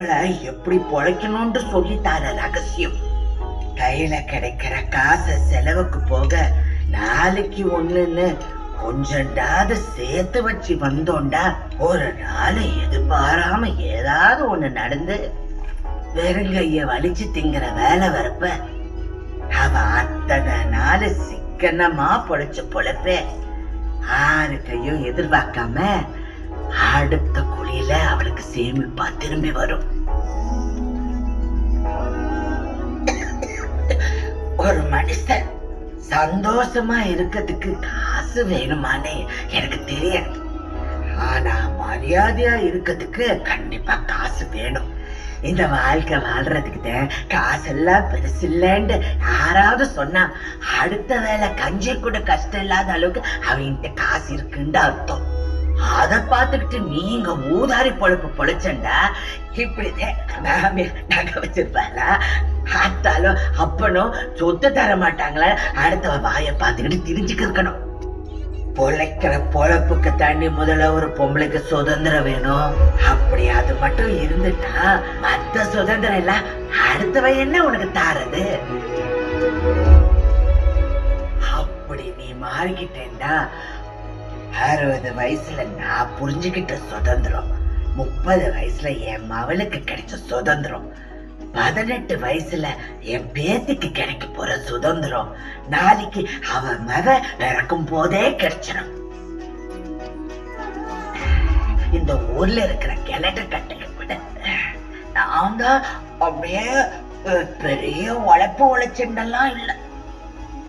எப்படி பொழைக்கணும்னு சொல்லி தர ரகசியம். கையில கிடைக்கிற காசை செலவுக்கு போக நாளைக்கு ஒண்ணுன்னு கொஞ்சண்டாவது சேர்த்து வச்சு வந்தோண்டா ஒரு நாள் எதிர்பாராம ஏதாவது ஒண்ணு நடந்து வெறுங்கைய வலிச்சு திங்கிற வேலை வரப்ப அவ அத்தனை நாள் சிக்கனமா பொழைச்ச பொழைப்பே யாருக்கையும் எதிர்பார்க்காம அடுத்த குழியில அவளுக்கு சேமிப்பா திரும்பி வரும். ஒரு மனுஷன் சந்தோஷமா இருக்கிறதுக்கு காசு வேணுமானே எனக்கு தெரியாது. ஆனா மரியாதையா இருக்கிறதுக்கு கண்டிப்பா காசு வேணும். இந்த வாழ்க்கை வாழ்றதுக்கு காசு எல்லாம் பெருசு இல்லைன்னு யாராவது சொன்னா அடுத்த வேலை கஞ்சி கூட கஷ்டம் இல்லாத அளவுக்கு அவன்கிட்ட காசு இருக்குன்னு அர்த்தம். அத பாத்துக்கிட்டு நீங்க ஊதாரி பொழப்பு பொழைச்சண்டா இப்படிதான் நகை வச்சிருப்பாளா ஆத்தாலும் அப்பனும் சொத்து தர மாட்டாங்களா அடுத்த வாய பாத்துக்கிட்டு திரிஞ்சுக்க இருக்கணும். பொழைக்கிற பொழப்புக்கு தாண்டி முதல்ல ஒரு பொம்பளைக்கு சுதந்திரம் வேணும். அப்படி அது மட்டும் இருந்துட்டா மத்த சுதந்திரம் எல்லாம் அடுத்தவ என்ன உனக்கு தாரது? அப்படி நீ மாறிக்கிட்டேன்டா 60 வயசுல நான் புரிஞ்சுக்கிட்ட சுதந்திரம் 30 வயசுல என் மவளுக்கு கிடைச்ச சுதந்திரம் 18 வயசுல என் பேத்திக்கு கிடைக்க போற சுதந்திரம் நாளைக்கு அவ மக பிறக்கும் போதே கிடைச்சிடும். இந்த ஊர்ல இருக்கிற கிணறு கட்டையை விட நான் தான் அப்படியே பெரிய உழைப்பு உழைச்சுண்டெல்லாம் இல்லை.